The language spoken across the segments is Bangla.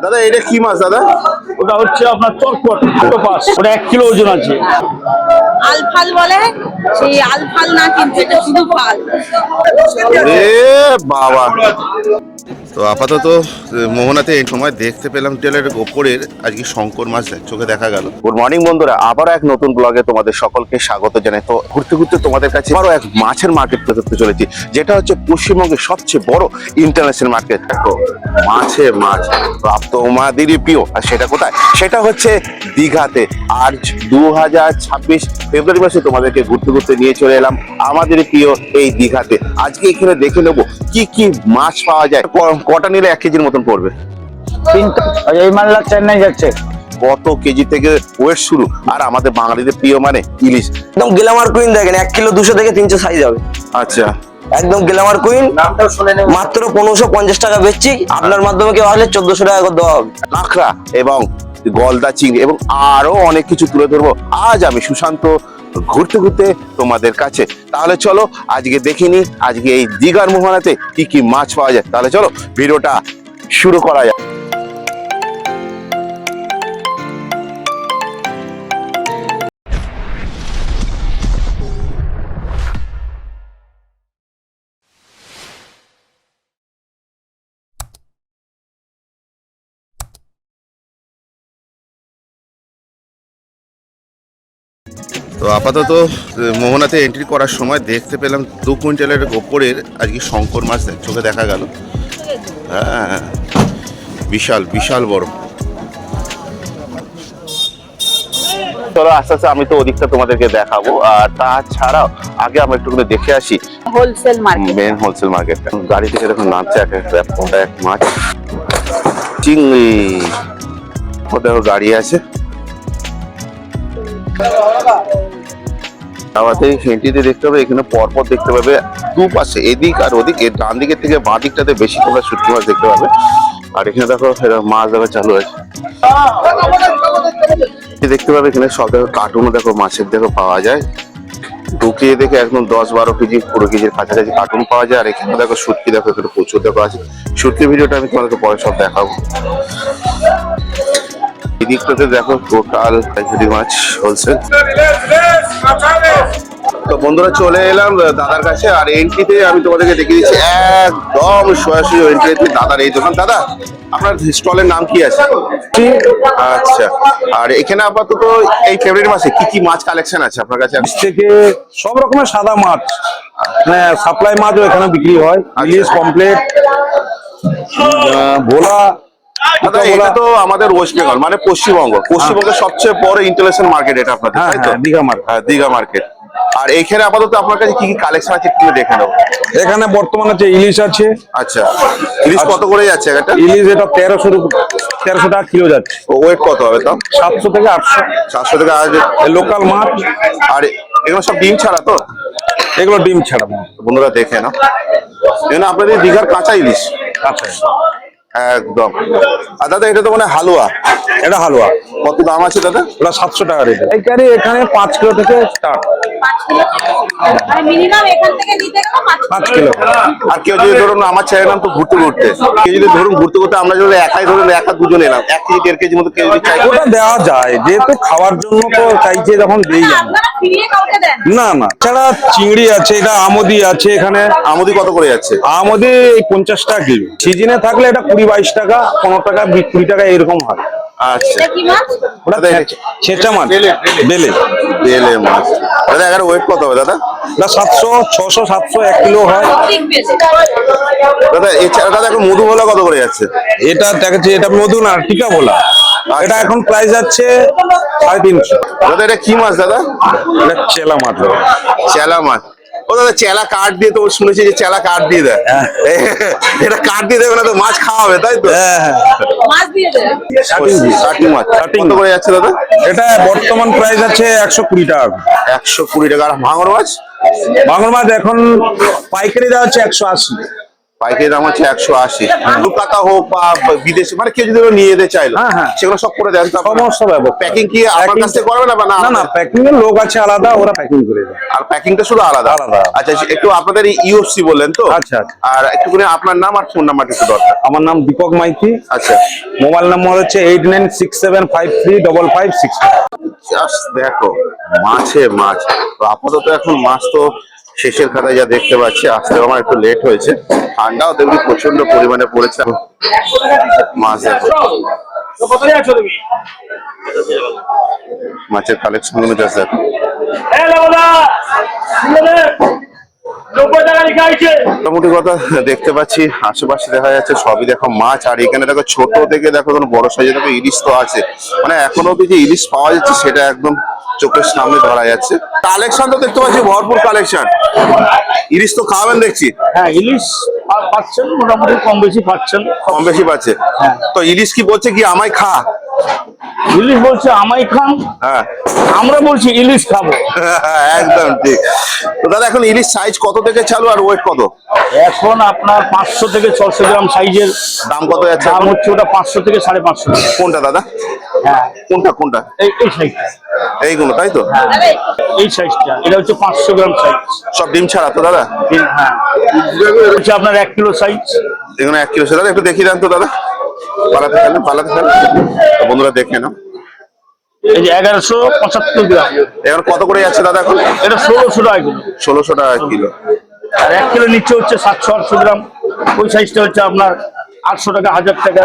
দাদা এটা কি মাছ দাদা? ওটা হচ্ছে আপনার চটপট অক্টোপাস, ওটা 1 কিলো ওজন আছে। আলফাল বলে, সেই আলফাল না কিন্তু এটা শুধু ফাল। এ বাবা, তো আপাতত মোহনাতে এই সময় দেখতে পেলাম টেলের ওপরের আজকে শঙ্কর মাছ চোখে দেখা গেল। গুড মর্নিং বন্ধুরা, আবারও এক নতুন ব্লগে তোমাদের সকলকে স্বাগত জানাই। তো ঘুরতে ঘুরতে তোমাদের কাছে আরো এক মাছের মার্কেট করতে চলেছি, যেটা হচ্ছে পশ্চিমবঙ্গের সবচেয়ে বড় ইন্টারন্যাশনাল মার্কেট। দেখো মাছে মাছ তোমাদেরই প্রিয়, আর সেটা কোথায়? সেটা হচ্ছে দীঘাতে। আর 2026 ফেব্রুয়ারি মাসে তোমাদেরকে ঘুরতে ঘুরতে নিয়ে চলে এলাম আমাদের প্রিয় এই দীঘাতে। আজকে এখানে দেখে নেবো কি কি মাছ পাওয়া যায়। কটা নিলে 1 কেজির মতন পড়বে? 3টা। এই মালটা চেন্নাই যাচ্ছে। কত কেজি থেকে ওয়েট শুরু? আর আমাদের বাঙালিদের প্রিয় মানে ইলিশ। একদম গ্ল্যামার কুইন দেখেন, 1 কিলো 200 থেকে 300 সাইজ হবে। আচ্ছা, একদম গ্ল্যামার কুইন, নামটাও শুনে নেব। মাত্র 1550 টাকা বেচছি, আপনার মাধ্যমে কেউ আসলে 1400 টাকা করে দেওয়া হবে। কাঁকড়া এবং গলদা চিংড়ি এবং আরো অনেক কিছু তুলে ধরবো আজ আমি সুশান্ত ঘুরতে ঘুরতে তোমাদের কাছে। তাহলে চলো আজকে দেখিনি আজকে এই দীঘার মোহনাতে কি কি মাছ পাওয়া যায়। তাহলে চলো ভিডিওটা শুরু করা যায়। তো আপাতত মোহনাতে এন্ট্রি করার সময় দেখতে পেলাম 2 কুইন্টালের ওপরের আজকে শঙ্কর মাছ চোখে দেখা গেল। হ্যাঁ, বিশাল বিশাল বড়। চলো আস্তে আস্তে আমি তো ওদিকটা তোমাদেরকে দেখাবো, আর তাছাড়াও আগে আমরা একটু দেখে আসি wholesale market, main wholesale market. গাড়ি থেকে দেখুন নামছে এক মাছ চিংড়ি, দেখো গাড়ি আছে। সেন্টিতে দেখতে হবে, এখানে পরপর দেখতে পাবে দুপাশে এদিক আর ওদিক, এর ডান দিকের থেকে বাঁ দিকটাতে বেশি তোমরা শুটকি মাছ দেখতে পাবে। আর এখানে দেখো মাছ দেখা চালু আছে, দেখতে পাবে এখানে সব দেখো কার্টুনও দেখো মাছের দেখো পাওয়া যায়। ঢুকিয়ে দেখে একদম 10-12 কেজি 15 কেজির কাছাকাছি কার্টুন পাওয়া যায়। আর এখানে দেখো শুটকি দেখো এখানে প্রচুর দেখো আছে। শুটকির ভিডিওটা আমি তোমাদেরকে পরে সব দেখাবো। এদিকটাতে দেখো টোটাল মাছ হোলসেল। তো বন্ধুরা চলে এলাম দাদার কাছে, আর এন্ট্রিতে আমি তোমাদেরকে দেখিয়ে দিচ্ছি একদম সরাসরি এন্ট্রিতে দাদার এই দোকান। দাদা আপনার স্টলের নাম কি আছে? আচ্ছা, আর এখানে আপাতত এই ফেব্রুয়ারি মাসে কি কি মাছ কালেকশন আছে আপনার কাছে? থেকে সব রকমের সাদা মাছ, মানে সাপ্লাই মাছও এখানে বিক্রি হয়। ইলিশ কমপ্লিট, ভোলা। দাদা এটা তো আমাদের ওয়েস্ট বেঙ্গল মানে পশ্চিমবঙ্গের সবচেয়ে বড় ইন্টারন্যাশনাল মার্কেট এটা আপনাদের, তাই তো? দীঘা মার্কেট। হ্যাঁ, দীঘা মার্কেট। আর এখানে আপাতত আপনার কাছে কি কি কালেকশন আছে একটু দেখে নেবো। এখানে বর্তমানে আছে ইলিশ আছে। আচ্ছা, ইলিশ কত করে যাচ্ছে একটা? ইলিশ এটা 1300 টাকা কিলো যাচ্ছে। ওয়েট কত হবে তাও? 700 থেকে 800। 700 থেকে 800 লোকাল মাছ। আর এগুলো সব ডিম ছাড়া তো? এগুলো ডিম ছাড়া। বন্ধুরা দেখে নাও, এখানে আপনাদের দীঘার কাঁচা ইলিশ। আচ্ছা, একদম। আর দাদা এটা তো মানে হালুয়া, এটা হালুয়া। কত দাম আছে দাদা? ওটা 700 টাকা রেট। এখানে 5 কিলো থেকে স্টার্ট। 5 কিলো মানে মিনিমাম এখান থেকে নিতে গেলে 5 কিলো। আর কেউ যদি ধরুন আমার ছেড়ে নাম তো ঘুরতে কেউ যদি ধরুন ঘুরতে আমরা যদি একাই ধরুন একা দুজন এলাম 1 কেজি 1.5 কেজি মতো কেউ যদি চাই, ওটা দেওয়া যায়, যেহেতু খাওয়ার জন্য তো চাইছে যখন দেই। আপনারা ফিরিয়ে কাউকে দেন না না, ছাড়া চিংড়ি আছে, এটা আমদি আছে। এখানে আমদি কত করে যাচ্ছে? আমদি 50 টাকা কিলো। সিজনে থাকলে এটা 20-22 টাকা, 15 টাকা, 20 টাকা এরকম হয়। আচ্ছা, এটা কি মাছ? ওটা ছেঁচা মাছ, বেলে মাছ। দাদা এখানে ওয়েট কত হবে দাদা? 700, 600, 700, 1 কিলো হয়। দাদা এছাড়া এখন মধু ভোলা কত করে যাচ্ছে? এটা দেখাচ্ছি, এটা মধু না, টিকা ভোলা। এটা এখন প্রাইস যাচ্ছে 350। দাদা এটা কি মাছ দাদা? এটা চেলা মাছ। চেলা মাছ। ও দাদা চেলা কাঠ দিয়ে তো শুনেছি যে চেলা কাঠ দিয়ে দেয়। এটা কাঠ দিয়ে দেবে না তো মাছ খাওয়াবে, তাই তো? মাছ দিয়ে দেন। ষাটি মাছ কত করে যাচ্ছে দাদা? এটা বর্তমান প্রাইস আছে 120 টাকা। 120 টাকা। আর ভাঙর মাছ? ভাঙর মাছ এখন পাইকারি দেওয়া হচ্ছে 180। পাইকারি দাম হচ্ছে 180। কলকাতা হোক বা বিদেশে, মানে কেউ যদি নিয়ে যেতে চাইলো সেগুলো সব করে দেন? সমস্ত ব্যবস্থা। প্যাকিং কি আপনার কাছ থেকে করবে না? না না, প্যাকিং এর লোক আছে আলাদা, ওরা প্যাকিং করে দেয়। আর প্যাকিংটা শুধু আলাদা? আলাদা। আচ্ছা, একটু আপনাদের ইউএফসি বললেন তো? আচ্ছা। আর একটুখানি আপনার নাম আর ফোন নাম্বারটা একটু দরকার। আমার নাম দীপক মাইতি। আচ্ছা, মোবাইল নাম্বার হচ্ছে 8967535560। জাস্ট দেখো মাছে মাছ। তো আপাতত এখন মাছ তো শেষের খাতায় যা দেখতে পাচ্ছি, আসতে আমার একটু লেট হয়েছে। ঠান্ডাও দেখবি প্রচন্ড পরিমাণে পড়েছে। মাছ দেখো, মাছের কালেকশন গুলো জাস্ট দেখো। মোটামুটি কথা দেখতে পাচ্ছি, আশেপাশে দেখা যাচ্ছে সবই দেখো মাছ। আর এখানে দেখো ছোট থেকে দেখো বড় সাইজে দেখো ইলিশ তো আছে। মানে এখনো অব্দি যে ইলিশ পাওয়া যাচ্ছে সেটা একদম চোখের সামনে ধরা যাচ্ছে। কালেকশন তো দেখতে পাচ্ছি ভরপুর কালেকশন। ইলিশ তো খাওয়াবেন দেখছি। হ্যাঁ, ইলিশ পাচ্ছেন, মোটামুটি কম বেশি পাচ্ছেন। কম বেশি পাচ্ছে? তো ইলিশ কি বলছে কি আমায় খা? ইলিশ বলছে আমায় খান, হ্যাঁ আমরা বলছি ইলিশ খাবো। একদম ঠিক। তো দাদা এখন ইলিশ সাইজ কত থেকে চালু আর ওয়েট কত? এখন আপনার 500 থেকে 600 গ্রাম সাইজের দাম কত যাচ্ছে? দাম হচ্ছে ওটা 500 থেকে 550। কোনটা দাদা? হ্যাঁ, কোনটা? এই সাইজটা। এইগুলো তাই তো? এই সাইজটা, এটা হচ্ছে 500 গ্রাম সাইজ। সব ডিম ছাড়া তো দাদা? হ্যাঁ, হচ্ছে আপনার 1 কিলো সাইজ। এগুলো 1 কিলো। দাদা একটু দেখিয়ে দেন তো দাদা, পালাতে ফেলেন বন্ধুরা দেখে নাও। এই যে 1175 গ্রাম। এখন কত করে যাচ্ছে দাদা এখন? এটা 1600 টাকা কিলো। 1600 টাকা কিলো। আর 1 কিলো নিচে হচ্ছে 700-800 গ্রাম। ওই সাইজটা হচ্ছে আপনার 800 টাকা, 1000 টাকা।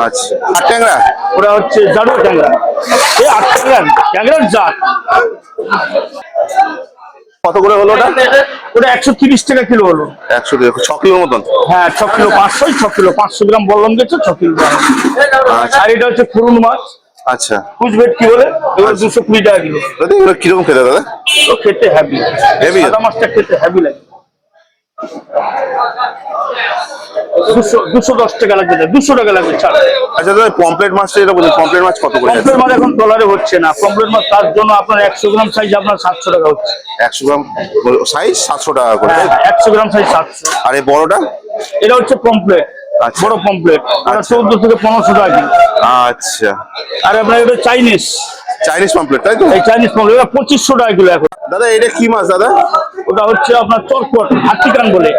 আচ্ছা, আর ট্যাংরা? ওরা হচ্ছে জারু ট্যাংরা। এই 8 ট্যাংরার জাত। কত করে হলো ওটা? ওটা 130 টাকা কিলো হলো। 6 কিলোর মতন? হ্যাঁ, 6 কিলো 500, 6 কিলো 500 গ্রাম বললাম গেছে, 6 কিলো। আর এটা হচ্ছে ফুরুন মাছ। আচ্ছা, কুচবেট কি বলে, এবার 220 টাকা কিলো। এগুলো কিরকম খেতে দাদা? তো খেতে হেভি। Heavy? সাদা মাছটা খেতে হেভি লাগে। 210 টাকা লাগবে, 200 টাকা লাগবে ছাড়। আচ্ছা দাদা, পমপ্লেট মাছটা যেটা বলছি, পমপ্লেট মাছ কত করে? পমপ্লেট মাছ এখন ডলারে হচ্ছে না। পমপ্লেট মাছ তার জন্য আপনার 100 গ্রাম সাইজ আপনার 700 টাকা হচ্ছে। 100 গ্রাম সাইজ 700 টাকা করে? হ্যাঁ, 100 গ্রাম সাইজ 700। আর এই বড়টা? এটা হচ্ছে পমপ্লেট। আচ্ছা। বড় পমপ্লেট, এটা 14 থেকে 1500 টাকা কিলো। আচ্ছা, আর আপনার এটা চাইনিজ পমপ্লেট তাই তো? এই চাইনিজ পমপ্লেট, এটা 2500 টাকা কিলো এখন। দাদা এটা কি মাছ দাদা? ওটা হচ্ছে আপনার চরকট, হাতিকান বলে।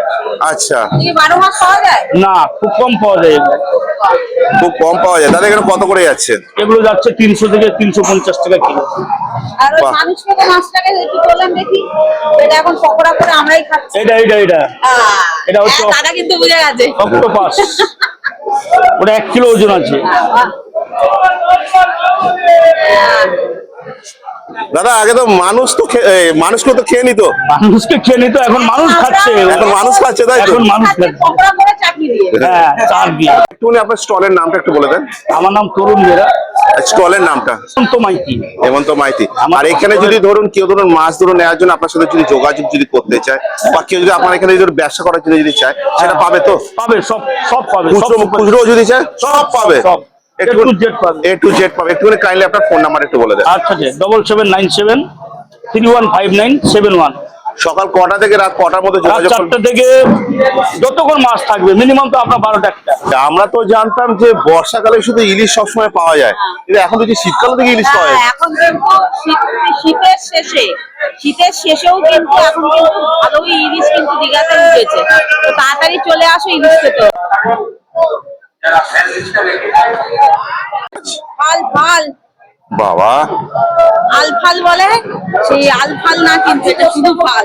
আচ্ছা, 12 মাস পাওয়া যায়? না, খুব কম পাওয়া যায় এগুলো। খুব কম পাওয়া যায়। দাদা এখানে কত করে যাচ্ছে? এগুলো যাচ্ছে 300 থেকে 350 টাকা কিলো। আর ওই বাহ। মানুষকে তো মাছটাকে একটু বললাম দেখি, এটা এখন পকোড়া করে আমরাই খাচ্ছি। এটা এটা হচ্ছে দাদা কিন্তু বুঝে গেছে। অক্টোপাস। ওটা 1 কিলো ওজন আছে। দাদা আগে তো মানুষকে তো খেয়ে নিত। মানুষকে খেয়ে নিত, এখন মানুষ খাচ্ছে। এখন মানুষ খাচ্ছে তাই তো? এখন মানুষ খাচ্ছে। পকোড়া করে চাটনি দিয়ে। হ্যাঁ, চার দিয়ে। একটুখানি আপনার স্টলের নামটা একটু বলে দেন। আমার নাম তরুণ বেরা, স্টলের নামটা? সন্ত মাইতি। হেমন্ত মাইতি। আর এখানে যদি ধরুন কেউ মাছ নেওয়ার জন্য আপনার সাথে যদি যোগাযোগ যদি করতে চায়, বা কেউ যদি আপনার এখানে যদি ব্যবসা করার জন্য যদি চায়, সেটা পাবে তো? পাবে, সব পাবে। খুচরো যদি চায় সব পাবে? সব A to Z পাবে। A to Z পাবে। একটুখানি কাইন্ডলি আপনার ফোন নাম্বার একটু বলে দেন। আচ্ছা, 7797315971। সকাল কটা থেকে রাত কটার মধ্যে রাত যোগাযোগ করবেন? 4টা থেকে যতক্ষণ মাছ থাকবে, মিনিমাম তো আপনার 12টা একটা। আমরা তো জানতাম যে বর্ষাকালে শুধু ইলিশ সবসময় পাওয়া যায়, কিন্তু এখন দেখি শীতকালে থেকে ইলিশ পাওয়া যায়। হ্যাঁ, এখন কিন্তু শীতের শেষেও কিন্তু এখন কিন্তু ভালোই ইলিশ কিন্তু দীঘাতে উঠেছে। তো তাড়াতাড়ি চলে আসো ইলিশ খেতে। আলফাল বাবা, আলফাল বলে, সেই আলফাল না কিন্তু এটা শুধু ফাল।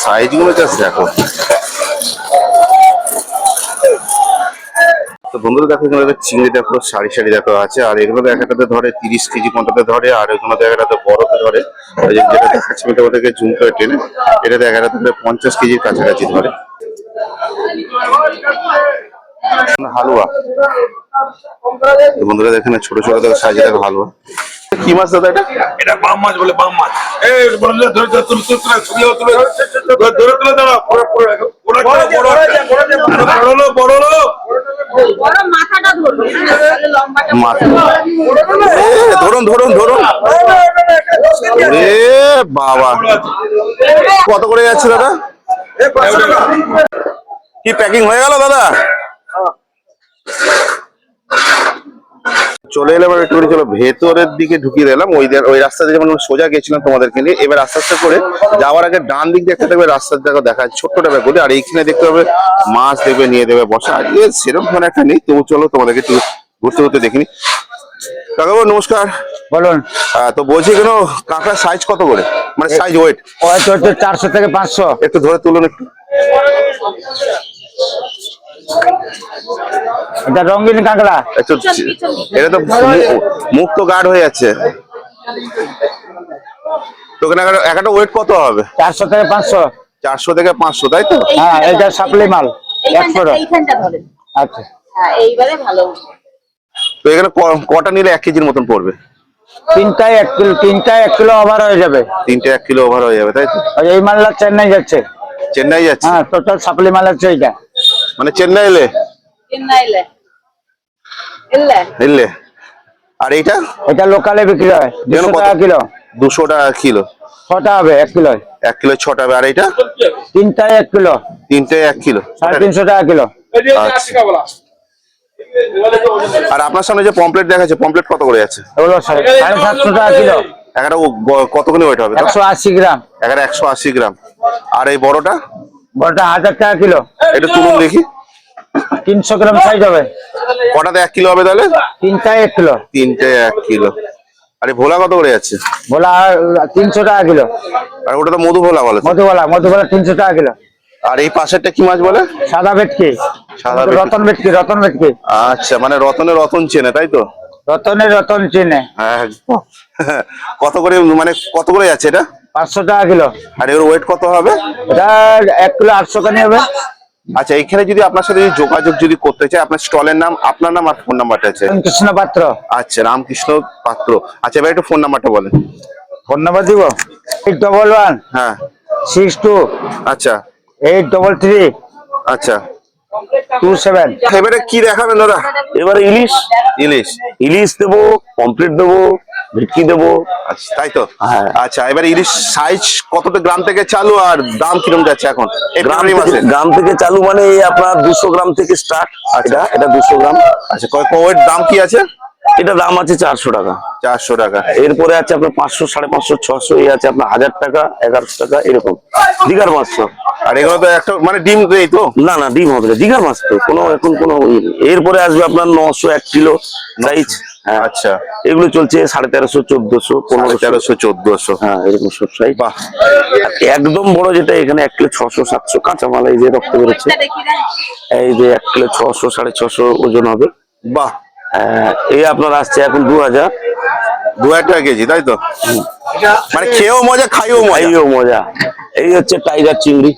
সাইজ গুলো জাস্ট দেখো। তো বন্ধুরা দেখো, এখানে চিংড়ি দেখো সারি দেখো আছে। আর এগুলো একটাতে ধরে 30 কেজি, কোনটাতে ধরে, আর এগুলো একটাতে বড়তে ধরে। যেটা দেখাচ্ছে ওটাকে জুম করে টেনে, এটাতে একটাতে 50 কেজির কাছাকাছি ধরে। হালুয়া বন্ধুরা দেখেন, ছোট ছোট দেখো সাইজে দেখো হালুয়া। কি মাছ দাদা এটা? এটা বাম মাছ বলে, বাম মাছ। এই বড়লে ধরে তুলে দাঁড়া, বড় বড় মাথাটা ধরবে, তাহলে লম্বাটা মাথা ধরুন ধরুন ধরুন। এ বাবা, কত করে যাচ্ছে দাদা? কি প্যাকিং হয়ে গেল দাদা? চলে এলাম একটু, চলো ভেতরের দিকে ঢুকিয়ে দিলাম। ওই রাস্তা দিয়ে যেমন সোজা গেছিলাম তোমাদেরকে নিয়ে, এবার আস্তে আস্তে করে যাওয়ার আগে ডান দিক দেখতে দেখবে রাস্তার দেখা দেখা ছোট্ট ব্যাপার করে। আর এইখানে দেখতে হবে মাছ দেখবে নিয়ে দেবে বসা। আজকে সেরকম ধরনের একটা নেই, তবু চলো তোমাদেরকে একটু ঘুরতে ঘুরতে দেখিনি। কাকাবু নমস্কার। বলুন। তো বলছি কেন কাঁকড়ার সাইজ কত করে, মানে সাইজ ওয়েট? হয়তো 400 থেকে 500। একটু ধরে তুলুন একটু। এটা রঙিন কাঁকড়া। একটু এটা তো মুখ তো গাঢ় হয়ে যাচ্ছে। তো একটা ওয়েট কত হবে? 400 থেকে 500। 400 থেকে 500, তাই তো? হ্যাঁ, এটা সাপ্লাই মাল। এইখানটা ধরেন। আচ্ছা, হ্যাঁ, এইবারে ভালো। তো এখানে কটা নিলে 1 কেজির মতন পড়বে? তিনটায় 1 কিলো, 1 কিলো ওভার হয়ে যাবে। 1 কিলো ওভার হয়ে যাবে, তাই তো? আর এই মালটা চেন্নাই যাচ্ছে। চেন্নাই যাচ্ছে? হ্যাঁ, টোটাল সাপ্লাই মাল আছে এটা। মানে চেন্নাই এলে চেন্নাইলে এলে। আর এইটা? এটা লোকালে বিক্রি হয় 200 টাকা কিলো। 200 টাকা কিলো। 6টা হবে 1 কিলো। 1 কিলো 6 টাকা। আর এইটা? তিনটায় 1 কিলো। তিনটে 1 কিলো, 350 টাকা কিলো। আচ্ছা। আর আপনার সামনে যে পমপ্লেট দেখাচ্ছে, পমপ্লেট কত করে আছে? এগুলো 750 টাকা কিলো। একটা কতখানি ওয়েট হবে? 180 গ্রাম। একটা 180 গ্রাম। আর এই বড়টা? বড়টা 1000 টাকা কিলো। এটা তুলুন দেখি। 300 গ্রাম সাইজ হবে। কটাতে 1 কিলো হবে তাহলে? তিনটায় 1 কিলো। তিনটে 1 কিলো। আর এই ভোলা কত করে যাচ্ছে? ভোলা 300 টাকা কিলো। আর ওটা তো মধু ভোলা বলে। মধুবালা 300 টাকা কিলো। আর এই পাশেরটা কি মাছ বলে? সাদা ভেটকি। সাদা ভেটকি। রতন ভেটকি। আচ্ছা, মানে রতন চেনে, তাই তো? রতন চিনে। হ্যাঁ, একদম। কত করে, মানে কত করে যাচ্ছে এটা? 500 টাকা কিলো। আর এর ওয়েট কত হবে? এটা 1 কিলো 800 কানি হবে। আচ্ছা, এখানে যদি আপনার সাথে যোগাযোগ যদি করতে চাই, আপনার স্টলের নাম, আপনার নাম আর ফোন নাম্বারটা আছে? কৃষ্ণ পাত্র। আচ্ছা, রামকৃষ্ণ পাত্র। আচ্ছা, এবার একটু ফোন নাম্বারটা বলেন। ফোন নাম্বার দিব 811 হ্যাঁ। 62 আচ্ছা 833 আচ্ছা। 27। এবারে কি দেখাবেন দাদা? এবারে ইলিশ ইলিশ। ইলিশ দেবো, পমফ্রেট দেবো, ভেটকি দেবো। আচ্ছা, তাই তো? হ্যাঁ। আচ্ছা, এবার ইলিশ সাইজ কতটা গ্রাম থেকে চালু, আর দাম কিরকম যাচ্ছে এখন? গ্রাম থেকে চালু মানে এই আপনার 200 গ্রাম থেকে স্টার্ট। এটা 200 গ্রাম। আচ্ছা, কয়ের দাম কি আছে? এটা দাম আছে 400 টাকা। 400 টাকা। এরপরে আছে আপনার 500, 550, 600, এই আছে আপনার 1000 টাকা, 1100 টাকা, এরকম দিঘার মাছ সব। আর এগুলো তো একটা মানে ডিম দেই তো? না ডিম হবে না, দিঘার মাছ তো কোনো এখন কোনো এরপরে আসবে আপনার 900 1 কিলো সাইজ। আচ্ছা, এগুলো চলছে 1350, 1400, 1500, 1400। হ্যাঁ, এরকম সব সাইজ। বাহ। একদম বড় যেটা এখানে 1 কিলো 600 700 কাঁচামাল, এই যে রক্ত বেরোচ্ছে, দেখি না। এই যে 1 কিলো 600 650 ওজন হবে। বাহ। এই আপনার আসছে এখন 2000। 2000 টাকা কেজি, তাই তো? মানে খেয়েও মজা, খাইও মজা। খাইও মজা। এই হচ্ছে টাইগার চিংড়ি।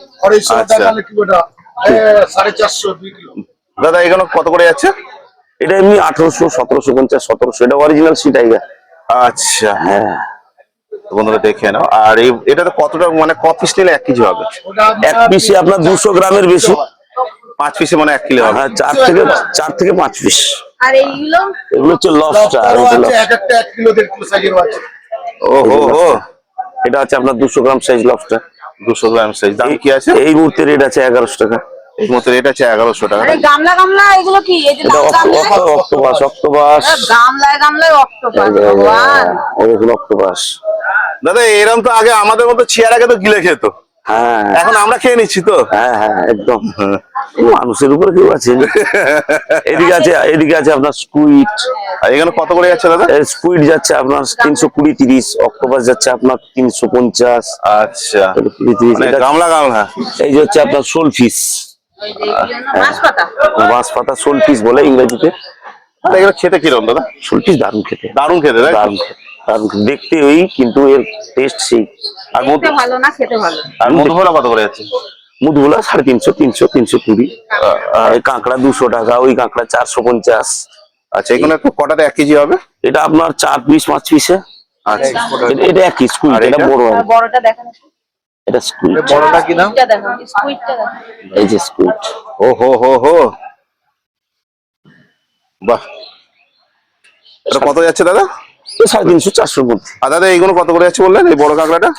আচ্ছা দাদা, এগুলো কত করে যাচ্ছে? এটা এমনি 1800, 1750, 1700। এটা অরিজিনাল সি টাইগার। আচ্ছা, হ্যাঁ, বন্ধুরা দেখে নাও। আর এটা তো কতটা, মানে ক পিস নিলে 1 কেজি হবে? 1 পিসে আপনার 200 গ্রামের বেশি। 5 পিসে মানে 1 কিলো হবে। হ্যাঁ, 4 থেকে 5 পিস। আর এইগুলো এগুলো হচ্ছে লবস্টার। ও হো হো। এটা আছে আপনার 200 গ্রাম সাইজ লবস্টার। 200 গ্রাম সাইজ। দাম কি আছে? এই মুহূর্তে রেট আছে 1100 টাকা। এই মতো রেট আছে 1100 টাকা। আরে গামলা এগুলো কি? এই যে এটা অক্টোপাস। গামলায় অক্টোপাস। ভগবান। অক্টোপাস। দাদা, এরকম তো আগে আমাদের মতো চেয়ার আগে তো গিলে খেত, হ্যাঁ এখন আমরা খেয়ে নিচ্ছি তো। হ্যাঁ একদম। মানুষের উপরে কেউ আছে। এদিকে আছে আপনার স্কুইড। আর এখানে কত করে যাচ্ছে দাদা? স্কুইড যাচ্ছে আপনার 320 30, অক্টোপাস যাচ্ছে আপনার 350। আচ্ছা, 30। মানে গামলা। এই যে হচ্ছে আপনার শোল ফিশ, ওই যে এগুলো না বাঁশপাতা। বাঁশ পাতা শোল ফিশ বলে ইংরেজিতে। এগুলো খেতে কিরকম দাদা? শোল ফিশ দারুণ খেতে। দারুণ খেতে, তাই তো? দারুণ খেতে, দারুণ খেতে। দেখতে ওই, কিন্তু এর টেস্ট সেই। আর দেখতে ভালো না, খেতে ভালো। আর মধুভোলা কত করে যাচ্ছে? মুদগুলা 350, 300, 320। এই কাঁকড়া 200 টাকা, ওই কাঁকড়া 450। আচ্ছা, এখানে একটু কটাতে 1 কেজি হবে? এটা আপনার 4 পিস 5 পিসে। আচ্ছা, এটা একই স্কুইড। আর এটা এটা? বড় আর বড়টা দেখেন। এটা স্কুইড। বড়টা কি দাম? স্কুইডটা দেখো, স্কুইডটা দেখো। এই যে স্কুইড। ও হো হো হো। বাহ, এটা কত যাচ্ছে দাদা? 350 400 মধ্যে। আর দাদা এইগুলো কত করে যাচ্ছে বললেন, এই বড় কাঁকড়াটা?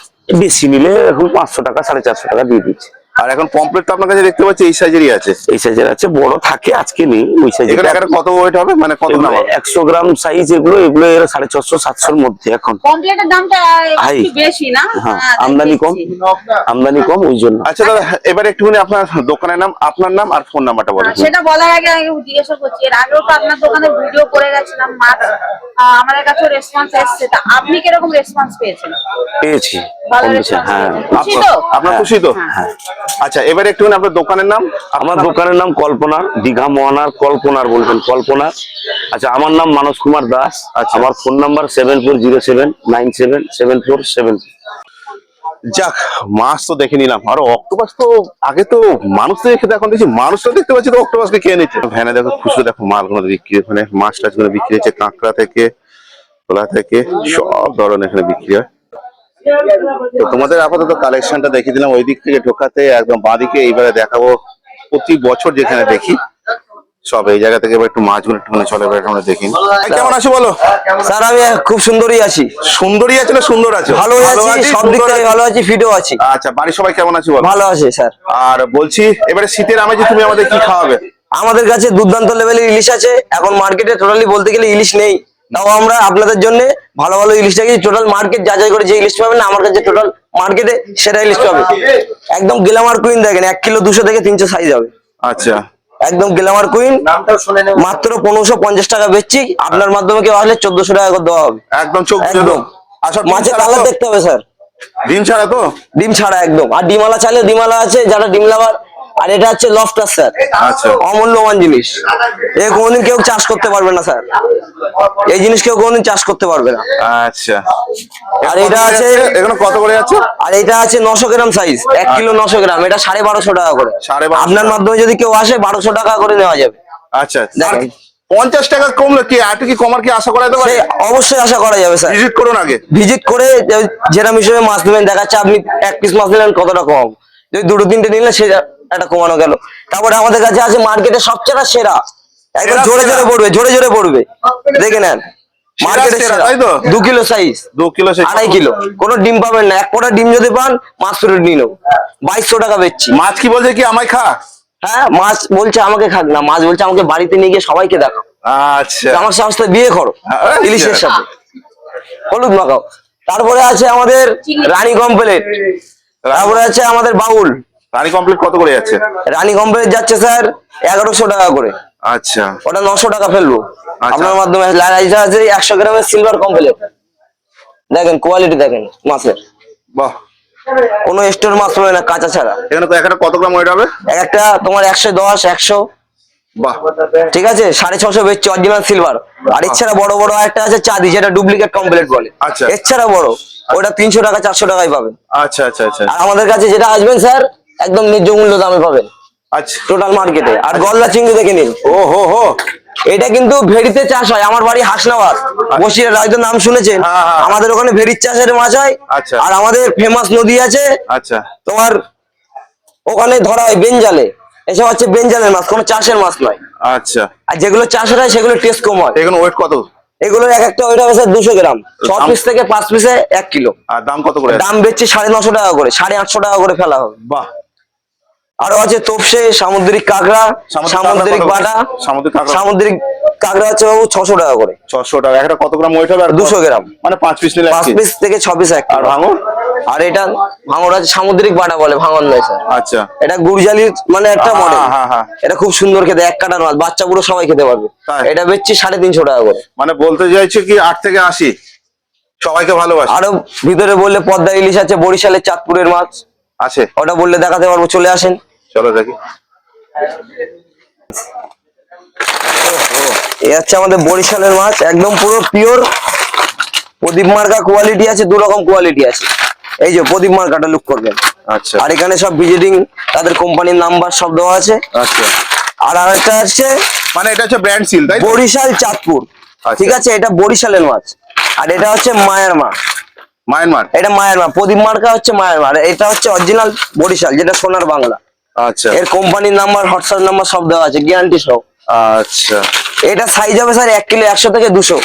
বেশি নিলে এখন 500 টাকা 450 টাকা দিয়ে দিচ্ছে। আর এখন পমপ্লেট তো আপনার কাছে দেখতে পাচ্ছি এই সাইজেরই আছে। এই সাইজের আছে, বড় থাকে, আজকে নেই ওই সাইজের। এখানে একটা কত ওয়েট হবে, মানে কত গ্রাম হবে? 100 গ্রাম সাইজ এগুলো 450 700 মধ্যে এখন। কমপ্লেটের দামটা হাই। একটু বেশি না? হ্যাঁ, হ্যাঁ, আমদানি কম, দেখছি। আমদানি কম ওই জন্য। আচ্ছা দাদা, এবারে একটুখানি আপনার দোকানের নাম, আপনার নাম আর ফোন নাম্বারটা বলুন। সেটা বলার আগে আমি জিজ্ঞাসা করছি, এর আগেও তো আপনার দোকানে ভিডিও করে গেছিলাম মাছ, আমাদের কাছে রেসপন্স এসেছে, তা আপনি কিরকম রেসপন্স পেয়েছেন? পেয়েছি ভালো কম বেশি, রেসপন্স হ্যাঁ। খুশি তো? আপনার খুশি তো? হ্যাঁ। আচ্ছা, এবারে একটুখানি আপনার দোকানের নাম। আমার দোকানের নাম কল্পনার, দীঘা মোহনার কল্পনার বলবেন, কল্পনার। আচ্ছা, আমার নাম মানস কুমার দাস। আচ্ছা। আমার ফোন নাম্বার 7407977474। যাক, মাছ তো দেখে নিলাম, আর অক্টোপাস তো আগে তো মানুষ তো খেতে, এখন দেখছি মানুষও দেখতে পাচ্ছি তো অক্টোপাসকে খেয়ে নিচ্ছে। ভ্যানে দেখো খুচরো দেখো মালগুলো বিক্রি, ওখানে মাছ টাছগুলো বিক্রি হচ্ছে, কাঁকড়া থেকে তোলা থেকে সব ধরনের এখানে বিক্রি হয়। তো তোমাদের আপাতত কালেকশনটা দেখিয়ে দিলাম ওই দিক থেকে ঢোকাতে একদম বাঁদিকে। এইবারে দেখাবো প্রতি বছর যেখানে দেখি সব এই জায়গা থেকে। এবার একটু মাছগুলো একটুখানি চলে, এবার আমরা দেখি। কেমন আছো বলো? স্যার আমি খুব সুন্দরই আছি, সুন্দরী আছে না সুন্দর আছো? ভালো আছি, সব দিক থেকে ভালো আছি, ফিটও আছি। আচ্ছা, বাড়ির সবাই কেমন আছে বলো? ভালো আছে স্যার। আর বলছি, এবারে শীতের আমেজে তুমি আমাদের কি খাওয়াবে? আমাদের কাছে দুর্দান্ত লেভেলের ইলিশ আছে। এখন মার্কেটে টোটালি বলতে গেলে ইলিশ নেই, তাও আমরা আপনাদের জন্য ভালো ভালো ইলিশটাকে টোটাল মার্কেট যাচাই করে যে ইলিশ পাবেন না, আমার কাছে টোটাল মার্কেটে সেটা ইলিশ পাবে। একদম গ্ল্যামার কুইন দেখেন, 1 কিলো 200 থেকে 300 সাইজ হবে। আচ্ছা, একদম গ্ল্যামার কুইন, মাত্র 1550 টাকা বেচছি। আপনার মাধ্যমে কেউ আসলে 1400 টাকা করে দেওয়া হবে। একদম চোখ বুজে একদম দাও। আচ্ছা, মাছের কালার দেখতে হবে স্যার, ডিম ছাড়া তো? ডিম ছাড়া একদম। আর ডিমালা চাইলে ডিমালা আছে, যারা ডিম লাভার। আর এটা হচ্ছে লফটার স্যার, আচ্ছা। অমূল্যবান জিনিস। এ কোনোদিন কেউ চাষ করতে পারবে না স্যার, এই জিনিস কেউ কোনোদিন চাষ করতে পারবে না। আচ্ছা, আর এটা আছে, এখানে কত করে যাচ্ছে? আর এটা আছে 900 গ্রাম সাইজ, 1 কিলো 900 গ্রাম, এটা 1250 টাকা করে। 1250 আপনার মাধ্যমে যদি কেউ আসে 1200 টাকা করে নেওয়া যাবে। আচ্ছা, দেখেন। 50 টাকা কমলে কি আর কি কমার কি আশা করা যেতে পারে? সে অবশ্যই আশা করা যাবে স্যার। ভিজিট করুন আগে। ভিজিট করে যেরকম হিসেবে মাছ নেবেন দেখাচ্ছে, আপনি 1 পিস মাছ নিলেন কতটা কম, যদি 2-3টে নিলে সেটা একটা কমানো গেল। তারপরে আমাদের কাছে আছে মার্কেটে সবচেয়ে সেরা, একদম সেরা, জোরে সেরা। জোরে পড়বে, জোরে জোরে পড়বে, দেখে নেন। মার্কেটে সেরা, সেরা, তাই তো? 2 কিলো সাইজ, 2 কিলো 2.5 কিলো, কোনো ডিম পাবেন না। 1 কোটা ডিম যদি পান, মাছ ফেরত নিল। 2200 টাকা বেচছি। মাছ কি বলছে কি আমায় খা? হ্যাঁ, মাছ বলছে আমাকে খাক না, মাছ বলছে আমাকে বাড়িতে নিয়ে গিয়ে সবাইকে দেখাও, আচ্ছা, আমার সাথে বিয়ে করো আচ্ছা। ইলিশের সাথে, হলুদ মাখাও। তারপরে আছে আমাদের রানী কমপ্লেট, তারপরে আছে আমাদের বাউল। রানী কমপ্লিট কত করে যাচ্ছে? রানী কমপ্লেট যাচ্ছে স্যার 1100 টাকা করে, আচ্ছা, ওটা 900 টাকা ফেলবো আচ্ছা। আপনার মাধ্যমে। লাইসা আছে 100 গ্রামের সিলভার কমপ্লেট, দেখেন কোয়ালিটি দেখেন মাছের, বাহ। কোনো স্টোর মাছ পাবে না কাঁচা ছাড়া। এখানে কত গ্রাম ওয়েট হবে? একটা তোমার 110 100, বাহ, ঠিক আছে, 650 বেচছে অরিজিনাল সিলভার। আর এছাড়া বড় বড় একটা আছে চাঁদি, যেটা ডুপ্লিকেট কমপ্লেট বলে। আচ্ছা। এছাড়া বড় ওটা 300 টাকা 400 টাকায় পাবেন। আচ্ছা, আচ্ছা, আচ্ছা, আর আমাদের কাছে যেটা আসবেন স্যার, একদম ন্যায্য মূল্য দামে পাবেন আচ্ছা। টোটাল মার্কেটে। আর গলদা চিংড়ি দেখে নিন, ও হো হো, এটা কিন্তু ভেড়িতে চাষ হয়। আমার বাড়ি হাসনাবাদ, বসিরহাট, হয়তো নাম শুনেছেন। হ্যাঁ, হ্যাঁ। আমাদের ওখানে ভেড়ির চাষের মাছ হয়। আচ্ছা। আর আমাদের ফেমাস নদী আছে আচ্ছা, তোমার, ওখানে ধরা হয় বেঞ্জালে। এসব হচ্ছে বেঞ্জালের মাছ, কোনো চাষের মাছ নয়। আচ্ছা। আর যেগুলো চাষের হয় সেগুলো টেস্ট কম হয়। এখানে ওয়েট কত? এগুলোর এক একটা ওইটা হচ্ছে 200 গ্রাম, 6 পিস থেকে 5 পিসে 1 কিলো। আর দাম কত করে? দাম বেচছে 950 টাকা করে, 850 টাকা করে ফেলা হবে। বাহ। আরো আছে তোপসে, সামুদ্রিক কাঁকড়া, সামুদ্রিক বাটা, সামুদ্রিক কাঁকড়া? সামুদ্রিক কাঁকড়া হচ্ছে বাবু 600 টাকা করে, 600 টাকা। একটা কত গ্রাম ওয়েট হবে? আর 200 গ্রাম, মানে 5 পিস নিলে 5 পিস থেকে 6 পিস 1 আর কিলো। ভাঙর? আর এটা ভাঙর আছে সামুদ্রিক বাটা বলে, ভাঙর নয় স্যার। আচ্ছা, এটা গুড়জালির মানে একটা হ্যাঁ, মডেল। হ্যাঁ, হ্যাঁ। এটা খুব সুন্দর খেতে, 1 কাটার মাছ, বাচ্চা বুড়ো সবাই খেতে পারবে। তাই? এটা বেচছি 350 টাকা করে। মানে বলতে চাইছে কি 8 থেকে 80 সবাইকে ভালোবাসে। আরো ভিতরে বললে পদ্মা ইলিশ আছে, বরিশালের চাঁদপুরের মাছ আছে, ওটা বললে দেখাতে পারবো, চলে আসেন। চলো দেখি। এই হচ্ছে আমাদের বরিশালের মাছ, একদম পুরো পিওর প্রদীপ মার্কা কোয়ালিটি আছে, 2 রকম কোয়ালিটি আছে। এই যে প্রদীপ মার্কাটা লুক করবেন। আচ্ছা, আর এখানে সব ভিজিটিং, তাদের কোম্পানির নাম্বার সব দেওয়া আছে। আচ্ছা। আর আরেকটা আছে মানে এটা হচ্ছে ব্র্যান্ড সিল, তাই তো? বরিশাল চাঁদপুর, আচ্ছা। ঠিক আছে, এটা বরিশালের মাছ। আর এটা হচ্ছে মায়ের মা, মায়ানমার? এটা মায়ের মা। প্রদীপ মার্কা হচ্ছে মায়ের মা, আর এটা হচ্ছে অরিজিনাল বরিশাল, যেটা সোনার বাংলা। আচ্ছা, এর কোম্পানির নাম্বার, হোয়াটসঅ্যাপ নাম্বার সব দেওয়া আছে, গ্যারান্টি সহ। আচ্ছা এটা সাইজ হবে স্যার 1 কিলো 100 থেকে 200,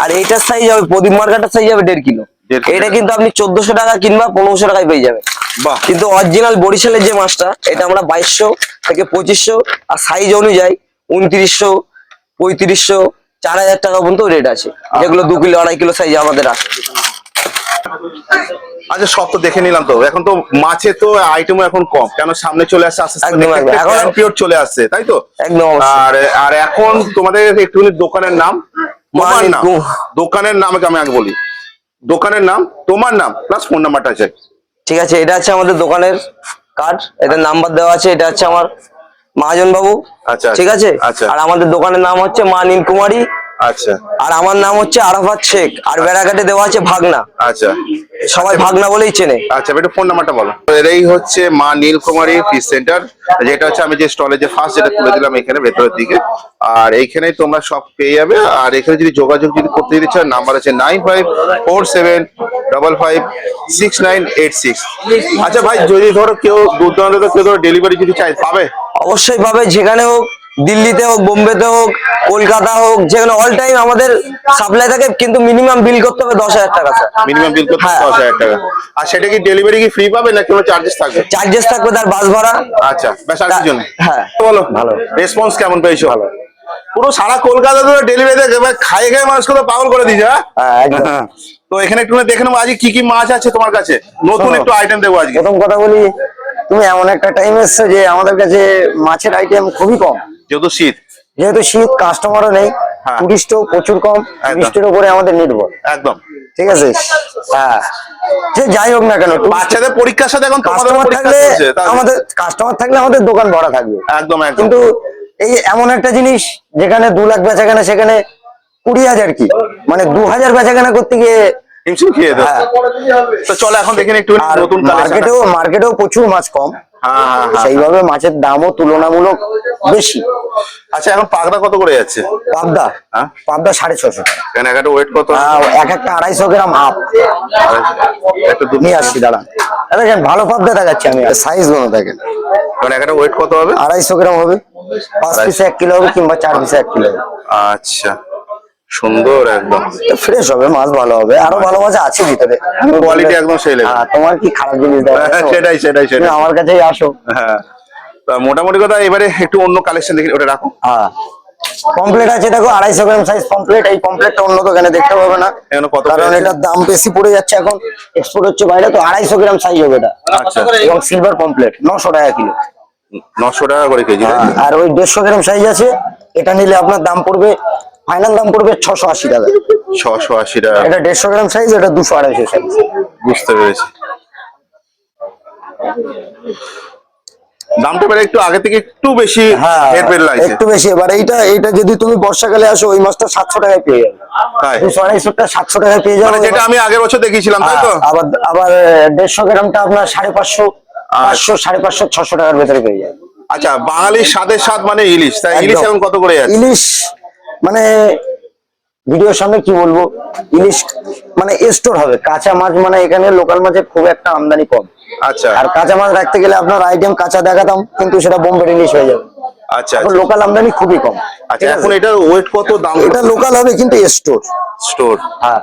আর এইটার সাইজ হবে প্রদীপ মার্কাটার সাইজ হবে 1.5 কিলো। 1.5 কিলো। এটা কিন্তু আপনি 1400 টাকা কিংবা 1500 টাকায় পেয়ে যাবেন। বাহ কিন্তু অরিজিনাল বরিশালের যে মাছটা এটা আমরা 2200 থেকে 2500, আর সাইজ অনুযায়ী 2900, 3500, 4000 টাকা পর্যন্ত রেট আছে, যেগুলো 2 কিলো 2.5 কিলো সাইজ আমাদের আছে। আচ্ছা সব তো দেখে নিলাম, তো এখন তো মাছের তো আইটেম এখন কম, কেন সামনে চলে আসছে আস্তে একদম, একদম। এখন পিওর চলে আসছে, তাই তো? একদম অবশ্যই। আর আর এখন তোমাদের একটুখানি দোকানের নাম, তোমার নাম, মানিকু। দোকানের নাম আমি আগে বলি, দোকানের নাম, তোমার নাম প্লাস ফোন নাম্বারটা আছে। ঠিক আছে, এটা হচ্ছে আমাদের দোকানের কার্ড, এটার নাম্বার দেওয়া আছে। এটা হচ্ছে আমার মহাজন বাবু, আচ্ছা, ঠিক আছে। আচ্ছা। আর আমাদের দোকানের নাম হচ্ছে মা নীলকুমারী, আচ্ছা আর আমার নাম হচ্ছে আরাফাত শেখ, আর বেড়াঘাটে দেওয়া আছে ভাগনা, আচ্ছা সবাই ভাগনা বলেই চেনে। আচ্ছা একটু ফোন নাম্বারটা বলো। এটাই হচ্ছে মা নীলকুমারী ফিশ সেন্টার, যেটা হচ্ছে আমি যে স্টলে যে ফার্স্ট যেটা তুলে দিলাম এখানে ভেতরের দিকে, আর এইখানেই তোমরা সব পেয়ে যাবে। আর এখানে যদি যোগাযোগ যদি করতে দিতে চাও, নাম্বার আছে 9547556986। আচ্ছা ভাই, যদি ধরো কেউ দূর দূরান্ত কেউ ধরো ডেলিভারি যদি চাই, পাবে? অবশ্যই পাবে, যেখানে হোক, দিল্লিতে হোক, বোম্বেতে হোক, কলকাতা হোক, যেখানে অল টাইম আমাদের সাপ্লাই থাকে, কিন্তু মিনিমাম বিল করতে হবে 10,000 টাকা স্যার। মিনিমাম বিল করতে হ্যাঁ। 10,000 টাকা। আর সেটা কি ডেলিভারি কি ফ্রি পাবে না কোনো চার্জেস থাকবে? চার্জেস থাকবে তার বাস ভাড়া। আচ্ছা ব্যাস, আর কিছু নেই। হ্যাঁ। বলো ভালো। রেসপন্স কেমন পেয়েছো? ভালো। পুরো সারা কলকাতা ধরে ডেলিভারি খাইয়ে খাইয়ে মানুষকে তো পাগল করে দিয়েছে। হ্যাঁ, একদম। তো এখানে একটু দেখে নেবো আজকে কি কি মাছ আছে তোমার কাছে, নতুন একটু আইটেম দেবো আজকে। প্রথম কথা বলি, তুমি এমন একটা টাইম এসছো যে আমাদের কাছে মাছের আইটেম খুবই কম, যেহেতু শীত। যেহেতু শীত, কাস্টমারও নেই, হ্যাঁ। টুরিস্টও প্রচুর কম, টুরিস্টের উপরে আমাদের নির্ভর, একদম। ঠিক আছে। হ্যাঁ, যে যাই হোক না কেন, বাচ্চাদের পরীক্ষার সাথে এখন তোমাদের কাস্টমার পরীক্ষা থাকলে চলছে, তাই? আমাদের কাস্টমার থাকলে আমাদের দোকান ভরা থাকবে। একদম একদম। কিন্তু এই এমন একটা জিনিস যেখানে 2 লাখ বেচাকেনা, সেখানে 20,000 কি, মানে 2,000 বেচাকেনা করতে গিয়ে হিমশিম খেয়ে দাও। হ্যাঁ। তো চলো এখন দেখে একটু আর নতুন কালেকশন। মার্কেটেও প্রচুর মাছ কম, হ্যাঁ হ্যাঁ হ্যাঁ। সেইভাবে মাছের দামও তুলনামূলক বেশি। আচ্ছা এখন পাগড়া কত করে যাচ্ছে? পাবদা, হ্যাঁ? পাবদা 650 টাকা, কেন একটা ওয়েট কত? এক একটা 250 গ্রাম হাফ। একটু দুধ নিয়ে আসছি, দাঁড়ান। দেখেন ভালো পাবদা দেখাচ্ছি আমি, সাইজ গুলো দেখেন। কারণ একটা ওয়েট কত হবে? 250 গ্রাম হবে, 5 পিসে 1 কিলো হবে, কিংবা 4 পিসে 1 কিলো হবে। আচ্ছা সুন্দর একদম। ফ্রেশ হবে, মাছ ভালো হবে, আরো ভালো মাছ আছে ভিতরে। কোয়ালিটি একদম সেই লেভেল। তোমার কি খারাপ জিনিস দেওয়া সেটাই সেটাই তুমি সেটাই। আমার কাছেই আসো। হ্যাঁ, তা মোটামুটি কথা এবারে একটু অন্য কালেকশন দেখি, ওটা রাখো। হ্যাঁ, কমপ্লিট আছে, দেখো 250 গ্রাম সাইজ কমপ্লিট। এই কমপ্লিটটা অন্য দোকানে দেখতে পাবে না, এখানে কত কারণ পেয়েছে? এটার দাম বেশি পড়ে যাচ্ছে এখন, এক্সপোর্ট হচ্ছে বাইরে, তো 250 গ্রাম সাইজ হবে এটা। আচ্ছা এবং সিলভার কমপ্লিট 900 টাকা কিলো। 900 টাকা করে কেজি, তাই তো? আর ওই 150 গ্রাম সাইজ আছে, এটা নিলে আপনার দাম পড়বে, ফাইনাল দাম পড়বে 680 টাকা। 680 টাকা। এটা 150 গ্রাম সাইজ, এটা 200-250 সাইজ। বুঝতে পেরেছি। দামটা বেড়ে একটু আগে থেকে একটু বেশি হ্যাঁ, হেরফের লাগছে। একটু বেশি। এবার এইটা যদি তুমি বর্ষাকালে আসো, ওই মাছটা 700 টাকায় পেয়ে যাবে। তাই? 200-250 700 টাকায় পেয়ে যাবে। মানে যেটা আমি আগের বছর দেখিয়েছিলাম, তাই তো? আবার আবার 150 গ্রামটা আপনার 550, 500, 550, 600 টাকার ভেতরে পেয়ে যাবে। আচ্ছা, বাঙালির স্বাদের স্বাদ মানে ইলিশ, তাই? ইলিশ একদম। এখন কত করে যাচ্ছে? ইলিশ মানে ভিডিওর সামনে কি বলবো, ইলিশ মানে স্টোর হবে, কাঁচা মাছ মানে এখানে লোকাল মাছের খুব একটা আমদানি কম। আচ্ছা আর কাঁচা মাছ রাখতে গেলে আপনার আইটেম কাঁচা দেখাতাম, কিন্তু সেটা বোম্বে ইলিশ হয়ে যাবে। আচ্ছা এখন আচ্ছা। লোকাল আমদানি খুবই কম। আচ্ছা এখন এটার ওয়েট কত, দাম? এটা লোকাল হবে কিন্তু স্টোর। স্টোর। হ্যাঁ,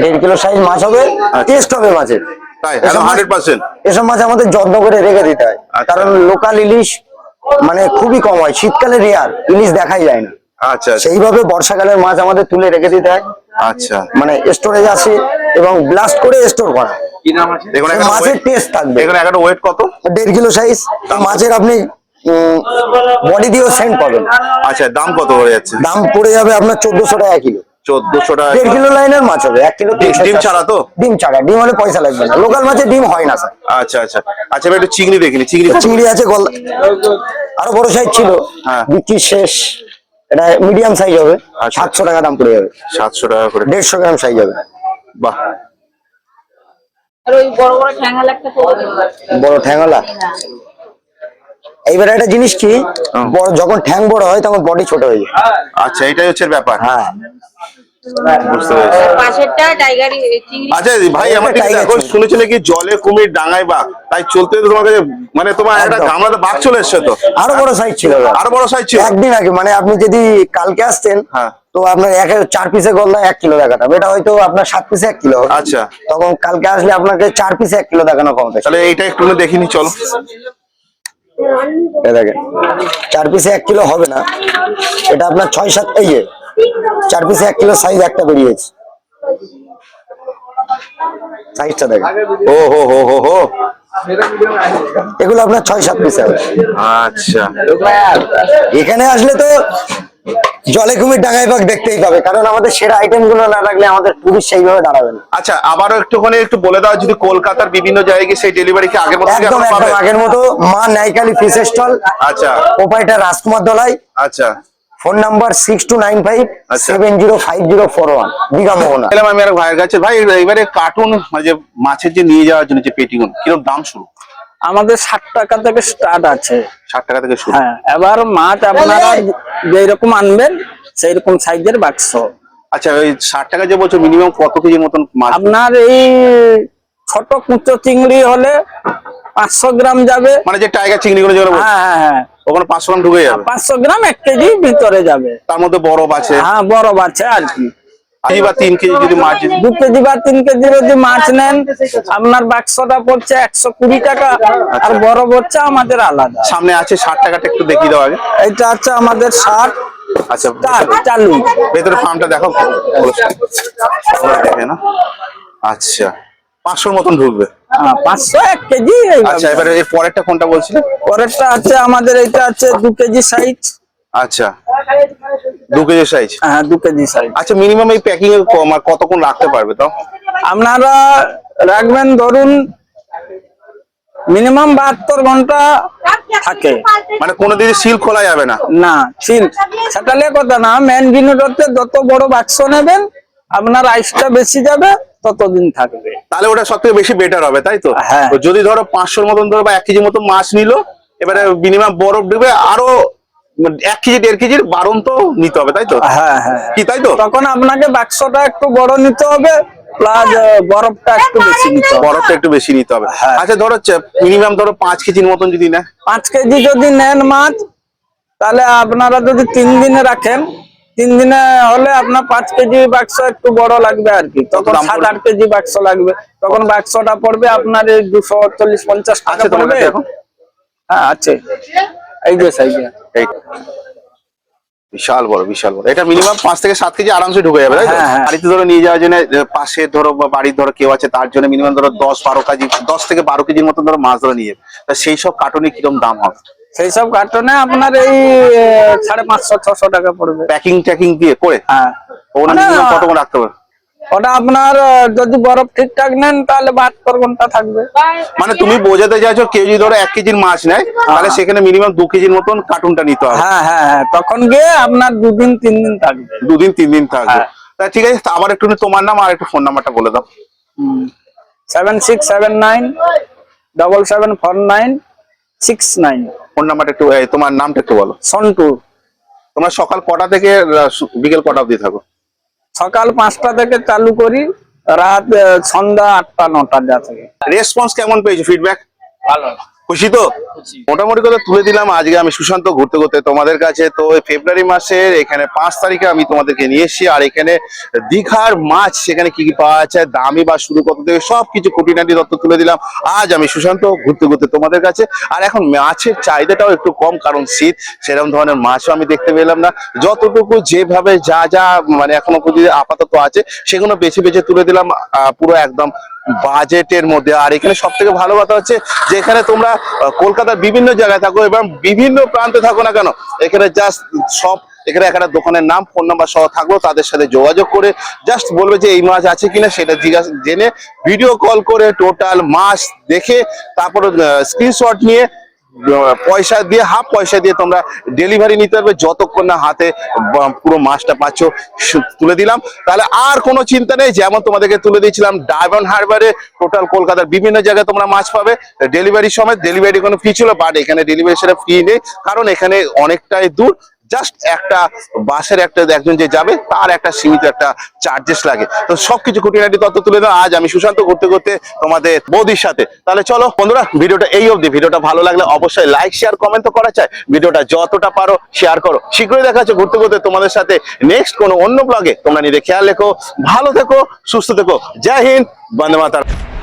1.5 কিলো সাইজ মাছ হবে, টেস্ট হবে মাছের। তাই? এসব একদম মাছ- 100%? এসব মাছ আমাদের যত্ন করে রেখে দিতে হয়, আচ্ছা। কারণ লোকাল ইলিশ মানে খুবই কম হয়, শীতকালে রেয়ার ইলিশ দেখাই যায় না। আচ্ছা আচ্ছা সেইভাবে বর্ষাকালের মাছ আমাদের তুলে রেখে দিতে হয়, আচ্ছা। মানে স্টোরেজ আছে এবং ব্লাস্ট করে স্টোর করা। দেখুন একটা মাছের weight- টেস্ট থাকবে। দেখুন একটা ওয়েট কত? 1.5 কিলো সাইজ মাছের আপনি বডি দিয়েও সেন্ট পাবেন। আচ্ছা দাম কত হয়ে যাচ্ছে? দাম পড়ে যাবে আপনার 1400 টাকা কিলো। 1400 টাকা। 1.5 কিলো লাইনের মাছ হবে, 1 কিলো ডিম 300 ছাড়া তো? ডিম ছাড়া, ডিম হলে পয়সা লাগবে না, লোকাল মাছের ডিম হয় না স্যার। আচ্ছা আচ্ছা আচ্ছা, এবার একটু চিংড়ি দেখিনি, চিংড়ি কত? চিংড়ি আছে, আরো বড় সাইজ ছিল, হ্যাঁ। বিক্রি শেষ। এটা মিডিয়াম সাইজ হবে, আচ্ছা। 700 টাকা দাম পড়ে যাবে। 700 টাকা করে। 150 গ্রাম সাইজ হবে। বাহ, আর ওই বড় বড় ঠ্যাঙ্গাল একটা করে দেবো। বড় ঠ্যাংওয়ালা। এইবার একটা জিনিস কি, যখন ঠ্যাং বড় হয় তখন বডি ছোট হয়ে যায়। আচ্ছা এটাই হচ্ছে ব্যাপার। হ্যাঁ, বুঝতে পেরেছি। পাশেরটা টাইগার চিংড়ি। আচ্ছা ভাই আমার দিকে টাইগার দেখো, চিংড়ি। শুনেছি নাকি জলে কুমির ডাঙায় বাঘ, তাই চলতে তো তোমার কাছে মানে তোমার একটা একদম। গামলাতে বাঘ চলে এসছে তো, আরো বড় সাইজ ছিল দাদা। আরো বড় সাইজ ছিল। একদিন আগে মানে আপনি যদি কালকে আসতেন হ্যাঁ। তো আপনার 4 পিসে গলদা 1 কিলো দেখাতাম, এটা হয়তো আপনার 7 পিসে 1 কিলো হবে। আচ্ছা। তখন কালকে আসলে আপনাকে 4 পিসে 1 কিলো দেখানো কমতে। তাহলে এইটা একটু দেখিনি, চলো। দেখেন 4 পিসে 1 কিলো হবে না, এটা আপনার 6-7 এই যে 4 পিসে 1 কিলো সাইজ একটা বেরিয়েছে, সাইজটা দেখেন। ও হো হো হো হো। এগুলো আপনার 6-7 পিস হবে। আচ্ছা এখানে আসলে তো জলে কুমির ডাঙায় বাঘ দেখতেই পাবে, কারণ আমাদের সেরা আইটেম গুলো না রাখলে আমাদের টুরিস্ট সেইভাবে দাঁড়াবে না। আচ্ছা, আবারও একটুখানি একটু বলে দাও, যদি কলকাতার বিভিন্ন জায়গায় সেই ডেলিভারি কি আগের মতো কি একদম এখন পাবে? একদম আগের মতো। মা নাইকালি ফিশ স্টল, আচ্ছা প্রোপাইটার রাজকুমার দলাই, আচ্ছা। ফোন নাম্বার 6295 আচ্ছা। 705041, দীঘা মোহনা। এলাম আমি আর ভাইয়ের কাছে। ভাই এবারে কার্টুন মানে যে মাছের যে নিয়ে যাওয়ার জন্য যে পেটিগুলো কিরকম দাম শুরু? আমাদের 60 টাকা থেকে স্টার্ট আছে। 60 টাকা থেকে শুরু। হ্যাঁ, এবার মাছ আপনারা যেই রকম আনবেন সেই রকম সাইজের বাক্স। আচ্ছা, ওই 60 টাকা যে বলছো মিনিমাম কত কেজির মতন মাছ? আপনার এই ছোট কুচো চিংড়ি হলে 500 গ্রাম যাবে। মানে যে টাইগার চিংড়িগুলো যেগুলো বলছো, হ্যাঁ হ্যাঁ হ্যাঁ, ওখানে 500 গ্রাম ঢুকে যাবে। 500 গ্রাম 1 কেজি ভিতরে যাবে। তার মধ্যে বরফ আছে, হ্যাঁ, বরফ আছে আর কি। কেজি বা 3 কেজি যদি মাছ 2 কেজি বা 3 কেজি যদি মাছ নেন আপনার বাক্সটা পড়ছে 120 টাকা, আর বরফ হচ্ছে আমাদের আলাদা। সামনে আছে 60 টাকাটা একটু দেখিয়ে দাও আগে। এটা হচ্ছে আমাদের 60 আচ্ছা, চালু। ভেতরে ফার্মটা দেখো, দেখে না। আচ্ছা, 500 মতন ঢুকবে। 500 1 কেজি এইভাবে। আচ্ছা, এবারে এর পরেরটা কোনটা বলছিলে? পরেরটা আছে আমাদের, এটা আছে 2 কেজি সাইজ। আচ্ছা, 2 কেজি সাইজ। হ্যাঁ, 2 কেজি সাইজ। আচ্ছা, মিনিমাম এই প্যাকিং এ কতক্ষণ রাখতে পারবে তাও? আপনারা রাখবেন ধরুন মিনিমাম 72 ঘন্টা থাকে। মানে কোনোদিন সিল খোলা যাবে না? না, সিল সেটালে কথা না, মেন জিনিস হচ্ছে যত বড় বাক্স নেবেন আপনার আইসটা বেশি যাবে, ততদিন থাকবে। তাহলে ওটা সব থেকে বেশি বেটার হবে, তাই তো? হ্যাঁ। তো যদি ধরো 500 মতন ধরো বা 1 কেজি মতন মাছ নিলো, এবারে মিনিমাম বরফ দিবে আরো 1 কেজি 1.5 কেজির বারণ তো নিতে হবে, তাই তো? হ্যাঁ হ্যাঁ, কি তাই তো? তখন আপনাকে বাক্সটা একটু বড় নিতে হবে, প্লাস বরফটা একটু বেশি নিতে হবে। বরফটা একটু বেশি নিতে হবে। হ্যাঁ। আচ্ছা, ধরো মিনিমাম ধরো 5 কেজির মতন যদি নেয়? 5 কেজি যদি নেন মাছ, তাহলে আপনারা যদি 3 দিনে রাখেন, 3 দিনে হলে আপনার 5 কেজি বাক্স একটু বড় লাগবে আর কি। তখন দাম পড়বে? 7-8 কেজি বাক্স লাগবে, তখন বাক্সটা পড়বে আপনার এই 240-50 টাকা আছে তোমার পড়বে। কাছে এখন? হ্যাঁ আছে, এই যে সাইজে। এই বিশাল বড়, বিশাল বড়। এটা মিনিমাম 5 থেকে 7 কেজি আরামসে ঢুকে যাবে, তাই তো? হ্যাঁ, হ্যাঁ। বাড়িতে ধরো নিয়ে যাওয়ার জন্য পাশে ধরো বা বাড়ির ধরো কেউ আছে, তার জন্য মিনিমাম ধরো 10-12 কেজি, 10 থেকে 12 কেজির মতন ধরো মাছ ধরে নিয়ে যাবে। তা সেই সব কার্টুনে কিরকম দাম হবে? সেই সব কার্টনে আপনার এই 550-600 টাকা পড়বে। প্যাকিং ট্যাকিং দিয়ে করে হ্যাঁ, ওখানে মানে, minimum কতক্ষণ রাখতে হবে? ওটা আপনার যদি বরফ ঠিকঠাক নেন তাহলে 72 ঘন্টা থাকবে। মানে তুমি বোঝাতে চাইছো কেউ যদি ধরো 1 কেজির মাছ নেয়, তাহলে সেখানে মিনিমাম 2 কেজির মতন কার্টুনটা নিতে হবে। হ্যাঁ হ্যাঁ হ্যাঁ, তখন গিয়ে আপনার 2 দিন 3 দিন থাকবে। 2 দিন 3 দিন থাকবে। হ্যাঁ। তা ঠিক আছে, তা আবার একটু তোমার নাম আর একটু ফোন নাম্বারটা বলে দাও। 7679774969। ফোন নাম্বারটা একটু, তোমার নামটা একটু বলো। সন্টু। তোমরা সকাল কটা থেকে বিকেল কটা অবধি থাকো? সকাল 5টা থেকে চালু করি, রাত সন্ধ্যা 8টা-9টা যা থাকে। রেসপন্স কেমন পেয়েছো, ফিডব্যাক? ভালো। খুশি তো? মোটামুটি কথা তুলে দিলাম আজকে আমি সুশান্ত ঘুরতে ঘুরতে তোমাদের কাছে। তো এই ফেব্রুয়ারি মাসের এখানে 5 তারিখে আমি তোমাদেরকে নিয়ে এসেছি, আর এখানে দীঘার মাছ সেখানে কি কি পাওয়া যায়, দামি বা শুরু কত থেকে সবকিছু খুঁটিনাটি তথ্য তুলে দিলাম আজ আমি সুশান্ত ঘুরতে ঘুরতে তোমাদের কাছে। আর এখন মাছের চাহিদাটাও একটু কম, কারণ শীত, সেরকম ধরনের মাছও আমি দেখতে পেলাম না। যতটুকু যেভাবে যা যা মানে এখনো পর্যন্ত আপাতত আছে সেগুলো বেছে বেছে তুলে দিলাম পুরো একদম বাজেটের মধ্যে। আর এখানে সব থেকে ভালো কথা হচ্ছে যে এখানে তোমরা কলকাতার বিভিন্ন জায়গায় থাকো এবং বিভিন্ন প্রান্তে থাকো না কেন, এখানে জাস্ট সব এখানে একটা দোকানের নাম, ফোন নাম্বার সহ থাকলো, তাদের সাথে যোগাযোগ করে জাস্ট বলবে যে এই মাছ আছে কিনা সেটা জিজ্ঞাসা জেনে ভিডিও কল করে টোটাল মাছ দেখে তারপর স্ক্রিনশট নিয়ে পয়সা দিয়ে, হাফ পয়সা দিয়ে তোমরা ডেলিভারি নিতে পারবে যতক্ষণ না হাতে পুরো মাছটা পাচ্ছ। তুলে দিলাম, তাহলে আর কোনো চিন্তা নেই। যেমন তোমাদেরকে তুলে দিয়েছিলাম ডায়মন্ড হারবারে টোটাল কলকাতার বিভিন্ন জায়গায় তোমরা মাছ পাবে ডেলিভারির সময়। ডেলিভারি কোনো ফি ছিল, বাট এখানে ডেলিভারি সেটা ফ্রি নেই, কারণ এখানে অনেকটাই দূর। জাস্ট একটা বাসের একটা একজন যে যাবে তার একটা সীমিত একটা চার্জেস লাগে। তো সবকিছু খুঁটিনাটি তথ্য তুলে দাও আজ আমি সুশান্ত করতে করতে তোমাদের বৌদির সাথে। তাহলে চলো বন্ধুরা, ভিডিওটা এই অবধি। ভিডিওটা ভালো লাগলে অবশ্যই লাইক শেয়ার কমেন্ট তো করা চাই, ভিডিওটা যতটা পারো শেয়ার করো। শীঘ্রই দেখা হচ্ছে ঘুরতে ঘুরতে তোমাদের সাথে নেক্সট কোনো অন্য ব্লগে। তোমরা নিজে খেয়াল রেখো, ভালো থেকো, সুস্থ থেকো। জয় হিন্দ, বন্দে মাতরম।